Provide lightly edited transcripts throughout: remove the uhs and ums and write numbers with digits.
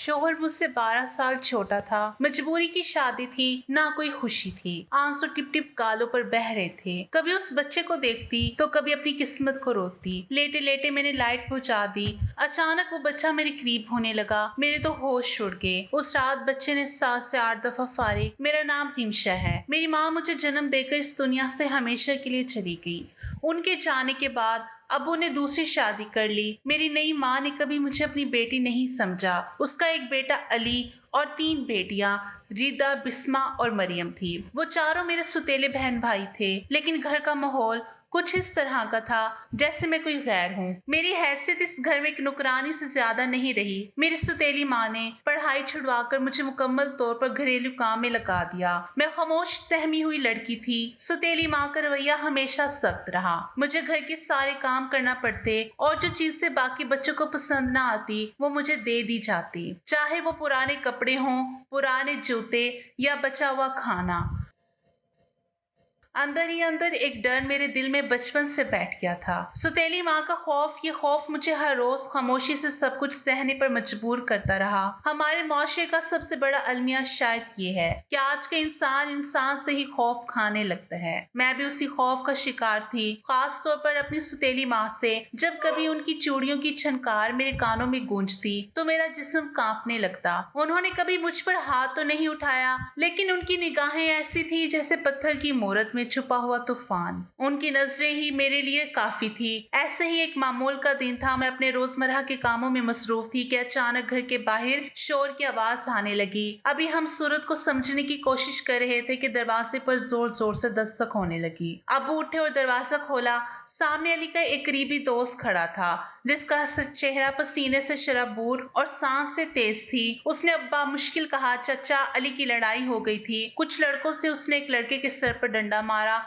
शोहर मुझसे 12 साल छोटा था। मजबूरी की शादी थी, ना कोई खुशी थी। आंसू टिप टिप गालों पर बह रहे थे। कभी उस बच्चे को देखती तो कभी अपनी किस्मत को रोती। लेटे लेटे मैंने लाइट बुझा दी। अचानक वो बच्चा मेरे करीब होने लगा। मेरे तो होश उड़ गए। उस रात बच्चे ने 7 से 8 दफा फारिग, मेरा नाम रिमशा है। मेरी माँ मुझे जन्म देकर इस दुनिया से हमेशा के लिए चली गई। उनके जाने के बाद अबू ने दूसरी शादी कर ली। मेरी नई माँ ने कभी मुझे अपनी बेटी नहीं समझा। उसका एक बेटा अली और 3 बेटियां रिदा, बिस्मा और मरियम थी। वो चारों मेरे सुतेले बहन भाई थे। लेकिन घर का माहौल कुछ इस तरह का था जैसे मैं कोई गैर हूँ। मेरी हैसियत इस घर में एक नौकरानी से ज्यादा नहीं रही। मेरी सुतेली माँ ने पढ़ाई छुड़वाकर मुझे मुकम्मल तौर पर घरेलू काम में लगा दिया। मैं खामोश सहमी हुई लड़की थी। सुतेली माँ का रवैया हमेशा सख्त रहा। मुझे घर के सारे काम करना पड़ते और जो चीज से बाकी बच्चों को पसंद ना आती वो मुझे दे दी जाती, चाहे वो पुराने कपड़े हों, पुराने जूते या बचा हुआ खाना। अंदर ही अंदर एक डर मेरे दिल में बचपन से बैठ गया था। सुतेली माँ का खौफ, ये खौफ मुझे हर रोज खामोशी से सब कुछ सहने पर मजबूर करता रहा। हमारे माशरे का सबसे बड़ा अलमिया शायद ये है कि आज का इंसान इंसान से ही खौफ खाने लगता है। मैं भी उसी खौफ का शिकार थी, खास तौर पर अपनी सुतेली माँ से। जब कभी उनकी चूड़ियों की छनकार मेरे कानों में गूंजती तो मेरा जिस्म कांपने लगता। उन्होंने कभी मुझ पर हाथ तो नहीं उठाया, लेकिन उनकी निगाहें ऐसी थी जैसे पत्थर की मूरत में छुपा हुआ तूफान। उनकी नजरें ही मेरे लिए काफी थी। ऐसे ही एक मामूल का दिन था। मैं अपने रोजमर्रा के कामों में मसरूफ थी कि अचानक घर के बाहर शोर की आवाज आने लगी। अभी हम सूरत को समझने की कोशिश कर रहे थे कि दरवाजे पर जोर जोर से दस्तक होने लगी। अबू उठे और दरवाजा खोला। सामने अली का एक करीबी दोस्त खड़ा था जिसका चेहरा पसीने से शराबूर और सांस से तेज थी। उसने अब्बा मुश्किल कहा, चचा अली की लड़ाई हो गई थी। कुछ लड़कों से उसने एक लड़के के सर पर डंडा मारा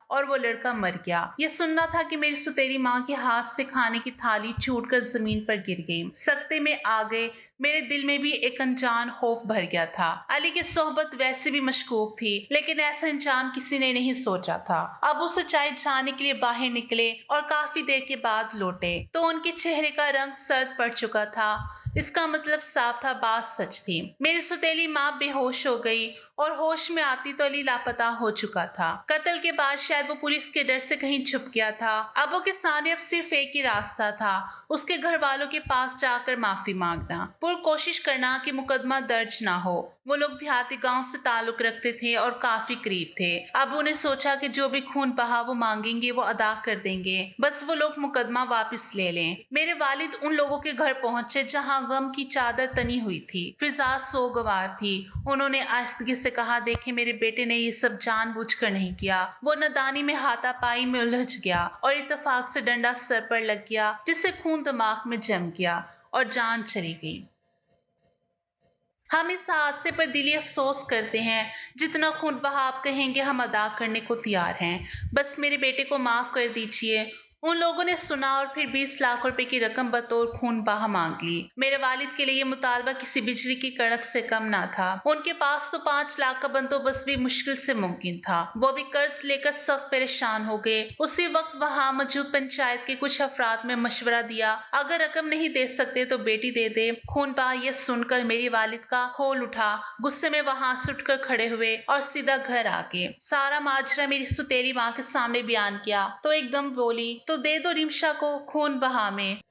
और वो लड़का मर गया। ये सुनना था कि मेरी सुतेरी माँ के हाथ से खाने की थाली छूटकर जमीन पर गिर गई। सकते में आ गए। मेरे दिल में भी एक अनजान खौफ भर गया था। अली की सोहबत वैसे भी मशकूक थी, लेकिन ऐसा अंजाम किसी ने नहीं सोचा था। अब वो सच्चाई जानने के लिए बाहर निकले और काफी देर के बाद लौटे तो उनके चेहरे का रंग सर्द पड़ चुका था। इसका मतलब साफ था, बात सच थी। मेरी सुतेली माँ बेहोश हो गई और होश में आती तो अली लापता हो चुका था। कत्ल के बाद शायद वो पुलिस के डर से कहीं छुप गया था। अब वो के सामने अब सिर्फ एक ही रास्ता था, उसके घर वालों के पास जाकर माफी मांगना, पर कोशिश करना कि मुकदमा दर्ज ना हो। वो लोग देहाती गांव से ताल्लुक रखते थे और काफी करीब थे। अब उन्हें सोचा कि जो भी खून बहा वो मांगेंगे वो अदा कर देंगे, बस वो लोग मुकदमा वापस ले लें। मेरे वालिद उन लोगों के घर पहुंचे जहां गम की चादर तनी हुई थी। फिजा सोगवार थी। उन्होंने आहिस्तगी से कहा, देखे मेरे बेटे ने ये सब जानबूझकर नहीं किया। वो नादानी में हाथापाई में उलझ गया और इत्तेफाक से डंडा सर पर लग गया, जिससे खून दिमाग में जम गया और जान चली गई। हम इस हादसे पर दिली अफसोस करते हैं। जितना खून बहा आप कहेंगे हम अदा करने को तैयार हैं। बस मेरे बेटे को माफ कर दीजिए। उन लोगों ने सुना और फिर 20 लाख रुपए की रकम बतौर खून बहा मांग ली। मेरे वालिद के लिए ये मुतालबा किसी बिजली की कड़क से कम ना था। उनके पास तो 5 लाख का बंदोबस्त भी मुश्किल से मुमकिन था। वो भी कर्ज लेकर सख्त परेशान हो गए। उसी वक्त वहां मौजूद पंचायत के कुछ अफराद में मशवरा दिया, अगर रकम नहीं दे सकते तो बेटी दे दे। खून बहा ये सुनकर मेरी वालिद का होल उठा। गुस्से में वहां से उठकर खड़े हुए और सीधा घर आ गए। सारा माजरा मेरी सुतेली माँ के सामने बयान किया तो एकदम बोली, तो दे दो रिमशा को खून बहा में।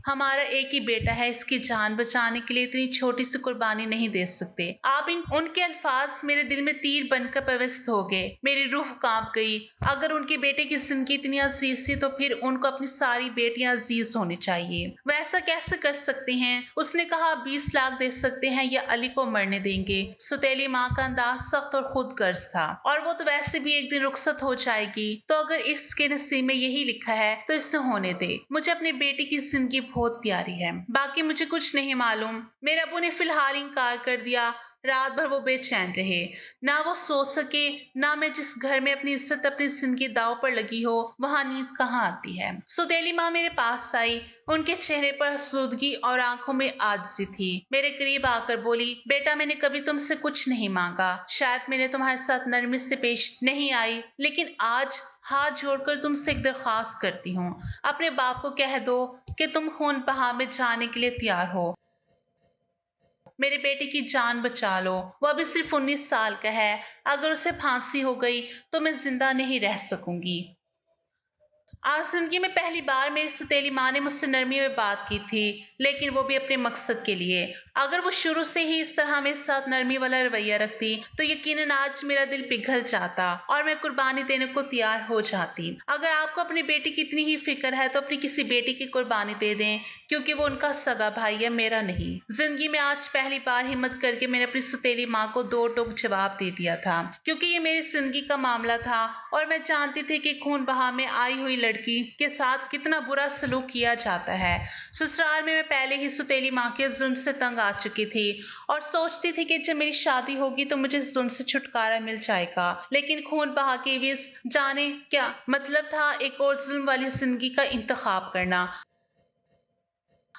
हमारा एक ही बेटा है, इसकी जान बचाने के लिए इतनी छोटी सी कुर्बानी नहीं दे सकते आप। उनके अल्फाज मेरे दिल में तीर बनकर प्रविष्ट हो गए। मेरी रूह कांप गई। अगर उनके बेटे की जिंदगी इतनी अजीज थी तो फिर उनको अपनी सारी बेटियां अजीज होनी चाहिए। वह ऐसा कैसे कर सकते हैं? उसने कहा, 20 लाख दे सकते हैं या अली को मरने देंगे। सुतेली माँ का अंदाज सख्त और खुद गर्ज था, और वो तो वैसे भी एक दिन रुखसत हो जाएगी, तो अगर इसके नसीब में यही लिखा है तो इसे होने दे। मुझे अपने बेटी की जिंदगी बहुत प्यारी है, बाकी मुझे कुछ नहीं मालूम। मेरे अबू ने फिलहाल इनकार कर दिया। रात भर वो बेचैन रहे। ना वो सो सके, ना मैं जिस घर में अपनी इज्जत अपनी जिंदगी दांव पर लगी हो वहां नींद कहाँ आती है। सुतेली माँ मेरे पास आई। उनके चेहरे पर अफसोदगी और आंखों में आजिज़ी थी। मेरे करीब आकर बोली, बेटा मैंने कभी तुमसे कुछ नहीं मांगा, शायद मैंने तुम्हारे साथ नरमी से पेश नहीं आई, लेकिन आज हाथ जोड़कर तुमसे एक दरख्वास्त करती हूँ। अपने बाप को कह दो कि तुम खून बहा में जाने के लिए तैयार हो। मेरे बेटे की जान बचा लो। वो अभी सिर्फ 19 साल का है। अगर उसे फांसी हो गई तो मैं जिंदा नहीं रह सकूंगी। आज जिंदगी में पहली बार मेरी सुतेली माँ ने मुझसे नरमी में बात की थी, लेकिन वो भी अपने मकसद के लिए। अगर वो शुरू से ही इस तरह मेरे साथ नरमी वाला रवैया रखती तो यकीनन आज मेरा दिल पिघल जाता और मैं कुर्बानी देने को तैयार हो जाती। अगर आपको अपनी बेटी की इतनी ही फिक्र है तो अपनी किसी बेटी की कुर्बानी दे दें, क्योंकि वो उनका सगा भाई है, मेरा नहीं। जिंदगी में आज पहली बार हिम्मत करके मैंने अपनी सुतेली माँ को दो टोक जवाब दे दिया था, क्योंकि ये मेरी जिंदगी का मामला था और मैं जानती थी कि खून बहा में आई हुई लड़की के साथ कितना बुरा सलूक किया जाता है। ससुराल में मैं पहले ही सुतेली माँ के जुल्म से तंग आ चुकी थी और सोचती थी कि जब मेरी शादी होगी तो मुझे इस जुल्म से छुटकारा मिल जाएगा, लेकिन खून बहा के भी जाने क्या मतलब था एक और जुल्म वाली जिंदगी का इंतखाब करना,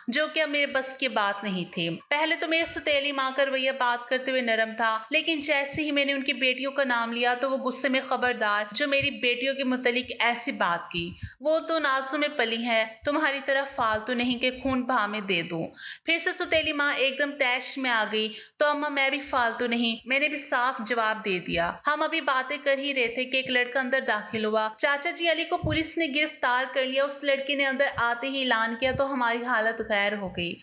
जो कि अब मेरे बस की बात नहीं थी। पहले तो मेरे सुतेली माँ का रवैया बात करते हुए नरम था, लेकिन जैसे ही मैंने उनकी बेटियों का नाम लिया तो वो गुस्से में खबरदार जो मेरी बेटियों के मुतालिक ऐसी बात की। वो तो नाजों में पली है, तुम्हारी तरह फालतू नहीं कि खून बहा में दे दूं। फिर से सुतेली माँ एकदम तैश में आ गई। तो अम्मा मैं भी फालतू नहीं, मैंने भी साफ जवाब दे दिया। हम अभी बातें कर ही रहे थे कि एक लड़का अंदर दाखिल हुआ। चाचा जी अली को पुलिस ने गिरफ्तार कर लिया। उस लड़के ने अंदर आते ही ऐलान किया तो हमारी हालत गैर हो गई।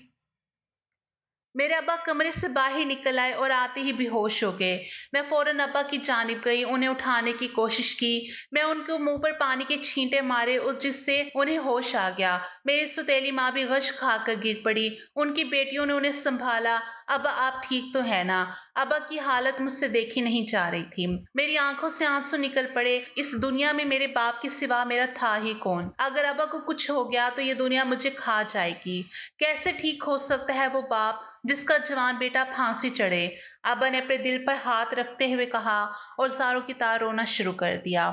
मेरे अब्बा कमरे से बाहर निकल आए और आते ही बेहोश हो गए। मैं फौरन अब्बा की जानिब गई, उन्हें उठाने की कोशिश की। मैं उनके मुंह पर पानी के छींटे मारे और जिससे उन्हें होश आ गया। मेरी सुतेली माँ भी गश खाकर गिर पड़ी। उनकी बेटियों ने उन्हें संभाला। अब्बा आप ठीक तो है ना? अब्बा की हालत मुझसे देखी नहीं जा रही थी। मेरी आंखों से आंसू निकल पड़े। इस दुनिया में मेरे बाप के सिवा मेरा था ही कौन? अगर अब्बा को कुछ हो गया तो ये दुनिया मुझे खा जाएगी। कैसे ठीक हो सकता है वो बाप जिसका जवान बेटा फांसी चढ़े? अब्बा ने अपने दिल पर हाथ रखते हुए कहा और ज़ारों की तरह रोना शुरू कर दिया।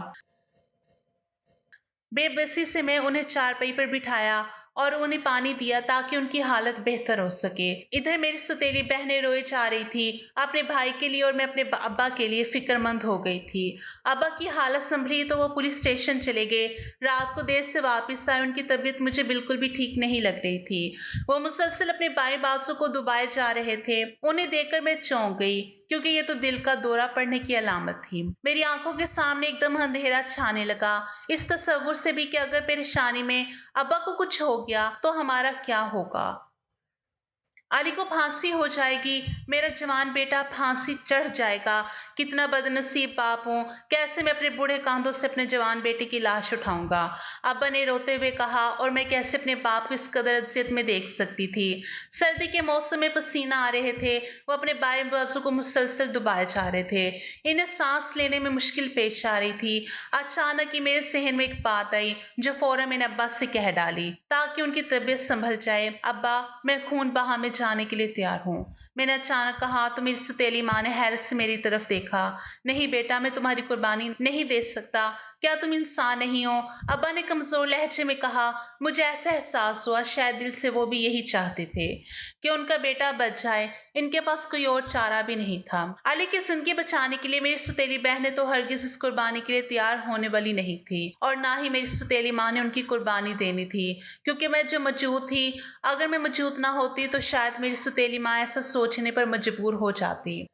बेबसी से मैं उन्हें चारपाई पर बिठाया और उन्हें पानी दिया ताकि उनकी हालत बेहतर हो सके। इधर मेरी सुतेली बहनें रोए जा रही थी। अपने भाई के लिए और मैं अपने अब्बा के लिए फिक्रमंद हो गई थी। अब्बा की हालत संभली तो वो पुलिस स्टेशन चले गए। रात को देर से वापस आए। उनकी तबीयत मुझे बिल्कुल भी ठीक नहीं लग रही थी। वो मुसलसल अपने बाएं बाजू को दुबाए जा रहे थे। उन्हें देखकर मैं चौंक गई, क्योंकि ये तो दिल का दौरा पड़ने की अलामत थी। मेरी आंखों के सामने एकदम अंधेरा छाने लगा, इस तस्वुर से भी कि अगर परेशानी में अब्बा को कुछ हो गया तो हमारा क्या होगा। अली को फांसी हो जाएगी, मेरा जवान बेटा फांसी चढ़ जाएगा। कितना बदनसीब बाप हूँ, कैसे मैं अपने बूढ़े कांधों से अपने जवान बेटे की लाश उठाऊंगा? अब्बा ने रोते हुए कहा। और मैं कैसे अपने बाप को इस कदर अजियत में देख सकती थी? सर्दी के मौसम में पसीना आ रहे थे। वो अपने बाएं बाजू को मुसलसल दुबाए जा रहे थे। इन्हें सांस लेने में मुश्किल पेश आ रही थी। अचानक ही मेरे जहन में एक बात आई जो फौरन मैंने अब्बा से कह डाली ताकि उनकी तबीयत संभल जाए। अब्बा मैं खून बहा में जाने के लिए तैयार हूँ। मैंने अचानक कहा तो मेरी सुतेली माँ ने हैरत से मेरी तरफ देखा। नहीं बेटा, मैं तुम्हारी कुर्बानी नहीं दे सकता। क्या तुम इंसान नहीं हो? अब्बा ने कमजोर लहजे में कहा। मुझे ऐसा एहसास हुआ शायद दिल से वो भी यही चाहते थे कि उनका बेटा बच जाए। इनके पास कोई और चारा भी नहीं था। अली की जिंदगी बचाने के लिए मेरी सुतेली बहनें तो हरगिज इस कुर्बानी के लिए तैयार होने वाली नहीं थी, और ना ही मेरी सुतेली माँ ने उनकी कुर्बानी देनी थी, क्योंकि मैं जो मौजूद थी, अगर मैं मौजूद ना होती तो शायद मेरी सुतेली माँ ऐसा सोचने पर मजबूर हो जाती।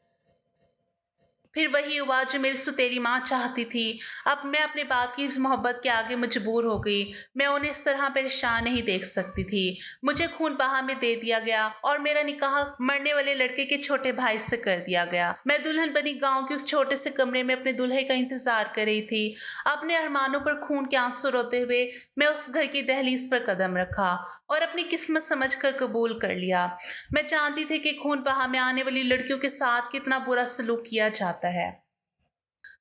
फिर वही हुआ जो मेरी सुतेली माँ चाहती थी। अब मैं अपने बाप की इस मोहब्बत के आगे मजबूर हो गई। मैं उन्हें इस तरह परेशान नहीं देख सकती थी। मुझे खून बहा में दे दिया गया और मेरा निकाह मरने वाले लड़के के छोटे भाई से कर दिया गया। मैं दुल्हन बनी गांव के उस छोटे से कमरे में अपने दूल्हे का इंतजार कर रही थी। अपने अरमानों पर खून के आंसू रोते हुए मैं उस घर की दहलीज पर कदम रखा और अपनी किस्मत समझकर कबूल कर लिया। मैं जानती थी कि खून बहा में आने वाली लड़कियों के साथ कितना बुरा सलूक किया जाता है।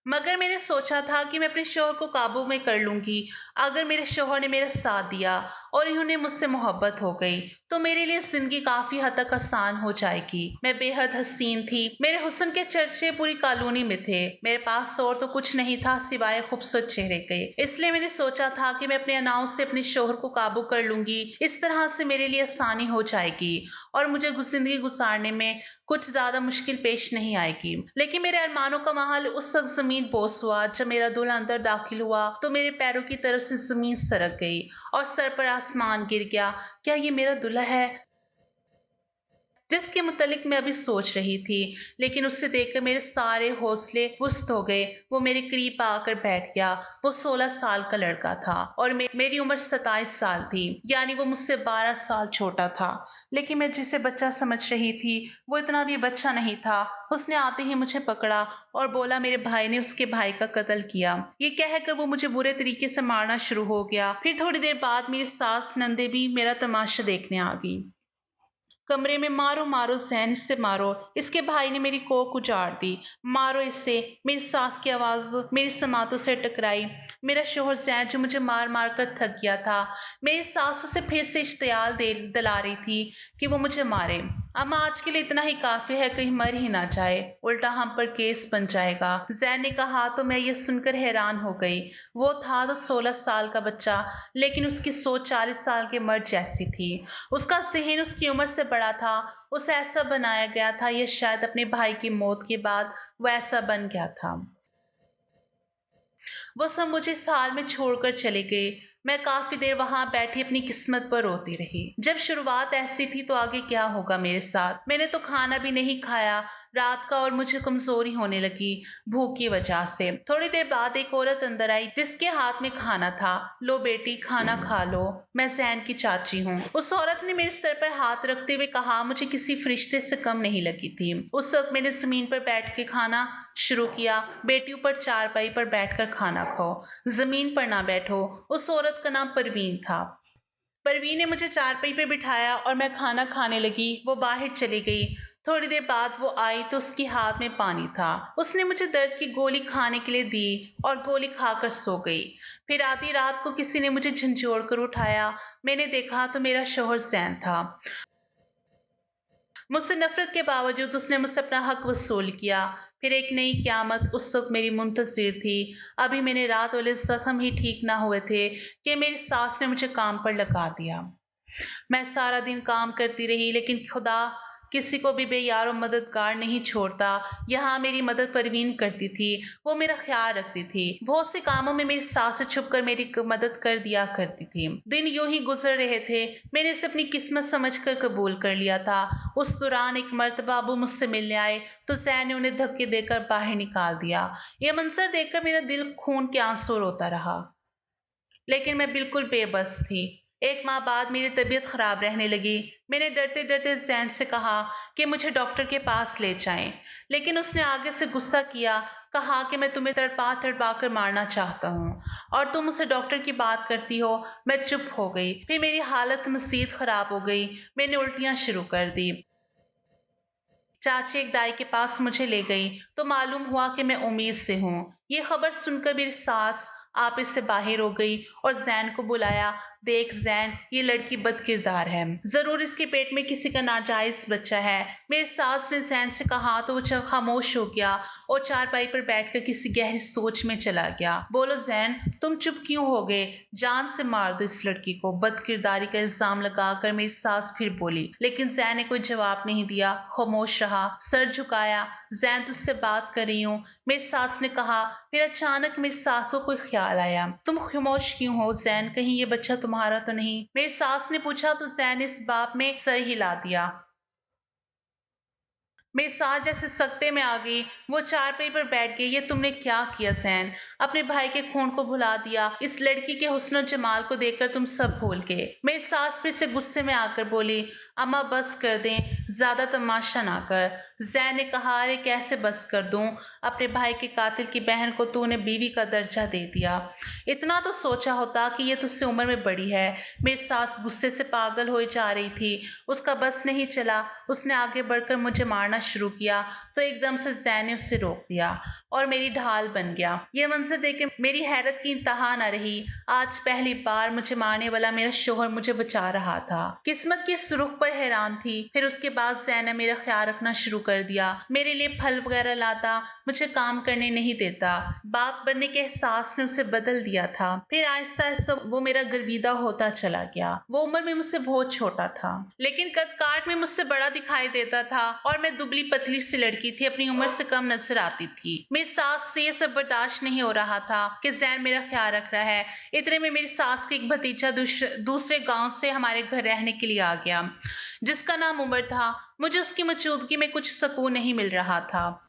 मगर मैंने सोचा था कि मैं अपने शौहर को काबू में कर लूंगी। अगर मेरे शौहर ने मेरा साथ दिया और इन्होंने मुझसे मोहब्बत हो गई तो मेरे लिए जिंदगी काफी हद तक आसान हो जाएगी। मैं बेहद हसीन थी, मेरे हुस्न के चर्चे पूरी कॉलोनी में थे। मेरे पास और तो कुछ नहीं था सिवाय खूबसूरत चेहरे के। इसलिए मैंने सोचा था कि मैं अपने अनाउं से अपने शौहर को काबू कर लूंगी। इस तरह से मेरे लिए आसानी हो जाएगी और मुझे जिंदगी गुजारने में कुछ ज्यादा मुश्किल पेश नहीं आएगी। लेकिन मेरे अरमानों का महल उस वक्त जमीन बोस हुआ। जब मेरा दूल्हा अंदर दाखिल हुआ तो मेरे पैरों की तरफ से जमीन सरक गई और सर पर आसमान गिर गया। क्या ये मेरा दूल्हा है जिसके मुतालिक मैं अभी सोच रही थी? लेकिन उससे देखकर मेरे सारे हौसले पुस्त हो गए। वो मेरे करीब आकर बैठ गया। वो 16 साल का लड़का था और मेरी उम्र 27 साल थी, यानी वो मुझसे 12 साल छोटा था। लेकिन मैं जिसे बच्चा समझ रही थी वो इतना भी बच्चा नहीं था। उसने आते ही मुझे पकड़ा और बोला मेरे भाई ने उसके भाई का कत्ल किया। ये कहकर वो मुझे बुरे तरीके से मारना शुरू हो गया। फिर थोड़ी देर बाद मेरी सास नंदे भी मेरा तमाशा देखने आ गई। कमरे में मारो मारो जैन, इससे मारो, इसके भाई ने मेरी कोख उजाड़ दी, मारो इसे। मेरी सास की आवाज मेरी समातों से टकराई। मेरा शोहर जैन जो मुझे मार मार कर थक गया था, मेरी सास उसे फिर से इश्तियाल दिला रही थी कि वो मुझे मारे। अम्मा आज के लिए इतना ही काफी है, कहीं मर ही ना जाए, उल्टा हम पर केस बन जाएगा। जैन ने कहा तो मैं ये सुनकर हैरान हो गई। वो था तो 16 साल का बच्चा, लेकिन उसकी सोच 40 साल के मर्द जैसी थी। उसका ज़हन उसकी उम्र से बड़ा था। उसे ऐसा बनाया गया था या शायद अपने भाई की मौत के बाद वो ऐसा बन गया था। वो सब मुझे इस हाल में छोड़कर चले गए। मैं काफी देर वहां बैठी अपनी किस्मत पर रोती रही। जब शुरुआत ऐसी थी तो आगे क्या होगा मेरे साथ? मैंने तो खाना भी नहीं खाया रात का और मुझे कमजोरी होने लगी भूख की वजह से। थोड़ी देर बाद एक औरत अंदर आई जिसके हाथ में खाना था। लो बेटी खाना खा लो, मैं जैन की चाची हूँ। उस औरत ने मेरे सर पर हाथ रखते हुए कहा मुझे किसी फरिश्ते से कम नहीं लगी थी। उस वक्त मैंने जमीन पर बैठ के खाना शुरू किया। बेटी ऊपर चारपाई पर बैठकर खाना खाओ, जमीन पर ना बैठो। उस औरत का नाम परवीन था। परवीन ने मुझे चारपाई पे बिठाया और मैं खाना खाने लगी। वो बाहर चली गई। थोड़ी देर बाद वो आई तो उसके हाथ में पानी था। उसने मुझे दर्द की गोली खाने के लिए दी और गोली खाकर सो गई। फिर आधी रात को किसी ने मुझे झंझोड़ कर उठाया। मैंने देखा तो मेरा शौहर जैन था। मुझसे नफरत के बावजूद उसने मुझसे अपना हक वसूल किया। फिर एक नई क़यामत उस वक्त मेरी मुंतज़िर थी। अभी मैंने रात वाले जख्म ही ठीक ना हुए थे कि मेरी सास ने मुझे काम पर लगा दिया। मैं सारा दिन काम करती रही, लेकिन खुदा किसी को भी बेयार और मददगार नहीं छोड़ता। यहाँ मेरी मदद परवीन करती थी। वो मेरा ख्याल रखती थी। बहुत से कामों में मेरी सास से छुप कर मेरी मदद कर दिया करती थी। दिन यूं ही गुजर रहे थे। मैंने इसे अपनी किस्मत समझकर कबूल कर लिया था। उस दौरान एक मर्तबा अबू मुझसे मिलने आए तो जैन ने उन्हें धक्के देकर बाहर निकाल दिया। यह मंजर देखकर मेरा दिल खून के आंसू रोता रहा, लेकिन मैं बिल्कुल बेबस थी। एक माह बाद मेरी तबीयत खराब रहने लगी। मैंने डरते डरते जैन से कहा कि मुझे डॉक्टर के पास ले जाएं, लेकिन उसने आगे से गुस्सा किया, कहा कि मैं तुम्हें तड़पा तड़पा कर मारना चाहता हूँ और तुम मुझसे डॉक्टर की बात करती हो। मैं चुप हो गई। फिर मेरी हालत मजीद खराब हो गई। मैंने उल्टियाँ शुरू कर दी। चाची एक दाई के पास मुझे ले गई तो मालूम हुआ कि मैं उम्मीद से हूँ। ये खबर सुनकर मेरी सास आप इससे बाहर हो गई और जैन को बुलाया। देख जैन, ये लड़की बदकिरदार है, जरूर इसके पेट में किसी का नाजायज बच्चा है। मेरी सास ने जैन से कहा तो वो खामोश हो गया और चारपाई पर बैठकर किसी गहरी सोच में चला गया। बोलो जैन, तुम चुप क्यों हो गए? जान से मार दो इस लड़की को। बदकिरदारी का इल्जाम लगाकर मेरी सास फिर बोली, लेकिन जैन ने कोई जवाब नहीं दिया, खामोश रहा, सर झुकाया। जैन तुझसे बात कर रही हूँ, मेरी सास ने कहा। फिर अचानक मेरी सास को कोई ख्याल आया। तुम खामोश क्यों हो जैन, कहीं ये बच्चा तुम्हारा तो नहीं? मेरी सास ने पूछा तो जैन ने इस बात में सर हिला दिया। मेरी सास जैसे सख्ते में आ गई। वो चारपाई पर बैठ गई। ये तुमने क्या किया जैन? अपने भाई के खून को भुला दिया। इस लड़की के हुस्न और जमाल को देखकर तुम सब भूल गए। मेरी सास फिर से गुस्से में आकर बोली, अम्मा बस कर दें, ज्यादा तमाशा ना कर। जैन ने कहा, अरे कैसे बस कर दूं? अपने भाई के कातिल की बहन को तूने बीवी का दर्जा दे दिया। इतना तो सोचा होता कि ये तुझसे उम्र में बड़ी है। मेरी सास गुस्से से पागल हो जा रही थी। उसका बस नहीं चला, उसने आगे बढ़कर मुझे मारना शुरू किया तो एकदम से जैन ने उसे रोक दिया और मेरी ढाल बन गया। ये मंजर देख के मेरी हैरत की इंतहा न रही। आज पहली बार मुझे मारने वाला मेरा शोहर मुझे बचा रहा था। किस्मत की इस रुख पर हैरान थी। फिर उसके बाद जैन ने मेरा ख्याल रखना शुरू कर दिया। मेरे लिए फल वगैरह लाता, मुझे काम करने नहीं देता। बाप बनने के एहसास ने उसे बदल दिया था। फिर आहिस्ता आहिस्ता वो मेरा गर्विदा होता चला गया। वो उम्र में मुझसे बहुत छोटा था, लेकिन कद काट में मुझसे बड़ा दिखाई देता था और मैं दुबली पतली सी लड़की थी, अपनी उम्र से कम नजर आती थी। मेरी सास से ये सब बर्दाश्त नहीं हो रहा था कि जैन मेरा ख्याल रख रहा है। इतने में मेरी सास का एक भतीजा दूसरे गांव से हमारे घर रहने के लिए आ गया, जिसका नाम उमर था। मुझे उसकी मौजूदगी में कुछ सुकून नहीं मिल रहा था।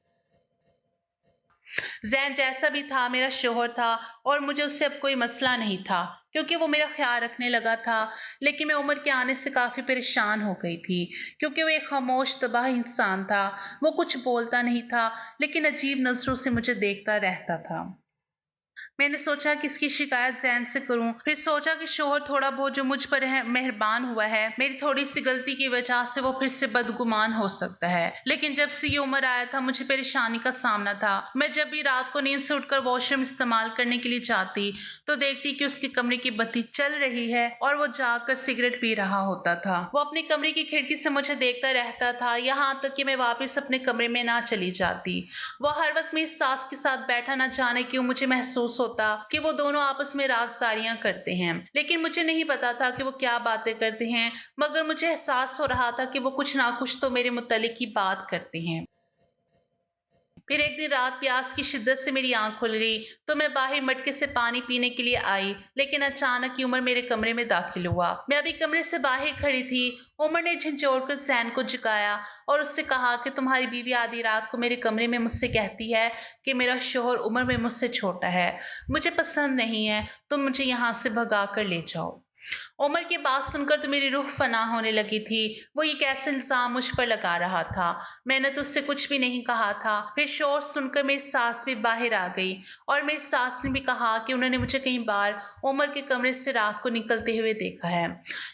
जैन जैसा भी था मेरा शोहर था और मुझे उससे अब कोई मसला नहीं था, क्योंकि वो मेरा ख्याल रखने लगा था। लेकिन मैं उम्र के आने से काफ़ी परेशान हो गई थी, क्योंकि वो एक खामोश तबाह इंसान था। वो कुछ बोलता नहीं था, लेकिन अजीब नज़रों से मुझे देखता रहता था। मैंने सोचा कि इसकी शिकायत जैन से करूं। फिर सोचा कि शोहर थोड़ा बहुत जो मुझ पर मेहरबान हुआ है, मेरी थोड़ी सी गलती की वजह से वो फिर से बदगुमान हो सकता है। लेकिन जब से ये उम्र आया था, मुझे परेशानी का सामना था। मैं जब भी रात को नींद से उठकर वॉशरूम इस्तेमाल करने के लिए जाती तो देखती कि उसके कमरे की बत्ती चल रही है और वो जाकर सिगरेट पी रहा होता था। वो अपने कमरे की खिड़की से मुझे देखता रहता था, यहाँ तक कि मैं वापस अपने कमरे में ना चली जाती। वो हर वक्त मेरी सास के साथ बैठा, ना जाने क्यों मुझे महसूस होता कि वो दोनों आपस में राजदारियां करते हैं। लेकिन मुझे नहीं पता था कि वो क्या बातें करते हैं, मगर मुझे एहसास हो रहा था कि वो कुछ ना कुछ तो मेरे मुतालिक की बात करते हैं। फिर एक दिन रात प्यास की शिद्दत से मेरी आंख खुल गई तो मैं बाहर मटके से पानी पीने के लिए आई, लेकिन अचानक ही उमर मेरे कमरे में दाखिल हुआ। मैं अभी कमरे से बाहर खड़ी थी। उमर ने झंझोड़कर जैन को जगाया और उससे कहा कि तुम्हारी बीवी आधी रात को मेरे कमरे में मुझसे कहती है कि मेरा शोहर उम्र में मुझसे छोटा है, मुझे पसंद नहीं है, तुम मुझे यहाँ से भगा कर ले जाओ। उमर की बात सुनकर तो मेरी रूह फना होने लगी थी। वो ये कैसे इल्जाम मुझ पर लगा रहा था? मैंने तो उससे कुछ भी नहीं कहा था। फिर शोर सुनकर मेरी सास भी बाहर आ गई और मेरी सास ने भी कहा कि उन्होंने मुझे कई बार उमर के कमरे से रात को निकलते हुए देखा है।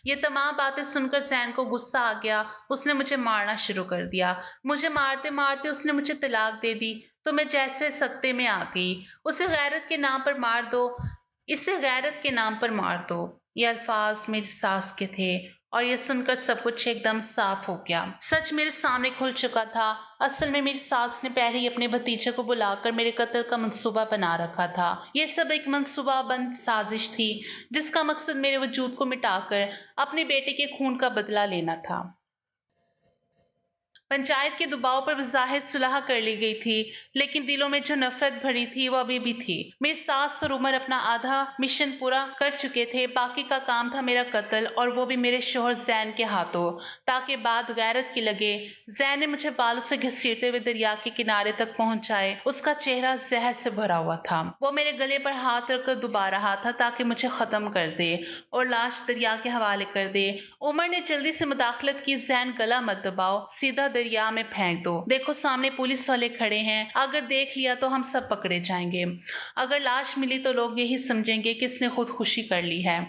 ये तमाम बातें सुनकर जैन को गुस्सा आ गया। उसने मुझे मारना शुरू कर दिया। मुझे मारते मारते उसने मुझे तलाक दे दी तो मैं जैसे सख्ते में आ गई। उसे गैरत के नाम पर मार दो, इसे गैरत के नाम पर मार दो, ये अल्फाज मेरी सास के थे। और ये सुनकर सब कुछ एकदम साफ हो गया। सच मेरे सामने खुल चुका था। असल में मेरी सास ने पहले ही अपने भतीजे को बुलाकर मेरे कत्ल का मंसूबा बना रखा था। ये सब एक मंसूबाबंद साजिश थी, जिसका मकसद मेरे वजूद को मिटाकर अपने बेटे के खून का बदला लेना था। पंचायत के दबाव पर ज़ाहिर सुलह कर ली गई थी, लेकिन दिलों में जो नफरत भरी थी वो अभी भी थी। मेरी सास और उमर अपना आधा मिशन पूरा कर चुके थे। बाकी का काम था मेरा कत्ल, और वो भी मेरे शोहर जैन के हाथों, ताकि बात गैरत की लगे। जैन ने मुझे बालों से घसीटते हुए दरिया के किनारे तक पहुंचाए। उसका चेहरा जहर से भरा हुआ था। वो मेरे गले पर हाथ रखकर दुबा रहा था ताकि मुझे खत्म कर दे और लाश दरिया के हवाले कर दे। उमर ने जल्दी से मुदाखलत की, जैन गला मत दबाओ, सीधा दरिया में फेंक दो। देखो सामने पुलिस वाले खड़े हैं, अगर देख लिया तो हम सब पकड़े जाएंगे। अगर लाश मिली तो लोग यही समझेंगे कि इसने खुदकुशी कर ली है।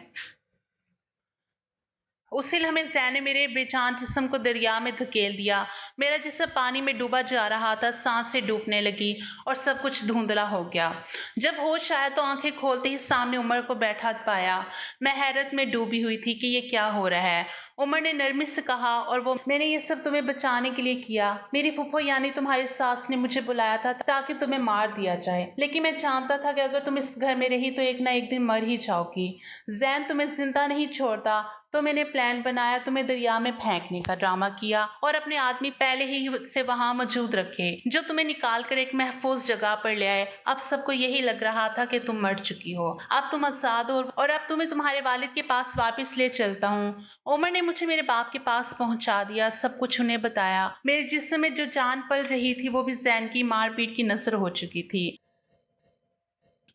उसी लम्हे जैन ने मेरे बेजान जिस्म को दरिया में धकेल दिया। मेरा जिस्म पानी में डूबा जा रहा था, सांसें डूबने लगी और सब कुछ धुंधला हो गया। जब होश आया तो आंखें खोलते ही सामने उमर को बैठा पाया। मैं हैरत में डूबी हुई थी कि ये क्या हो रहा है। उमर ने नरमी से कहा, और वो, मैंने ये सब तुम्हें बचाने के लिए किया। मेरी फूफो यानी तुम्हारी सास ने मुझे बुलाया था ताकि तुम्हें मार दिया जाए, लेकिन मैं जानता था कि अगर तुम इस घर में रही तो एक ना एक दिन मर ही जाओगी। जैन तुम्हें जिंदा नहीं छोड़ता, तो मैंने प्लान बनाया, तुम्हें दरिया में फेंकने का ड्रामा किया और अपने आदमी पहले ही से वहां मौजूद रखे, जो तुम्हें निकाल कर एक महफूज जगह पर ले आए। अब सबको यही लग रहा था कि तुम मर चुकी हो, अब तुम आजाद हो और अब तुम्हें तुम्हारे वालिद के पास वापस ले चलता हूँ। उमर ने मुझे मेरे बाप के पास पहुंचा दिया, सब कुछ उन्हें बताया। मेरे जिस्म में जो जान पल रही थी वो भी जैन की मारपीट की नजर हो चुकी थी।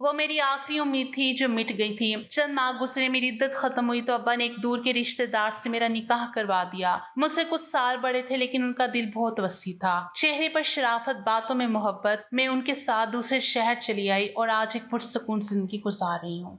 वो मेरी आखिरी उम्मीद थी जो मिट गई थी। चंद माह गुजरे, मेरी इद्दत खत्म हुई तो अब्बा ने एक दूर के रिश्तेदार से मेरा निकाह करवा दिया। मुझसे कुछ साल बड़े थे लेकिन उनका दिल बहुत वसी था। चेहरे पर शराफत, बातों में मोहब्बत। मैं उनके साथ दूसरे शहर चली आई और आज एक पुरसुकून जिंदगी गुजार रही हूँ।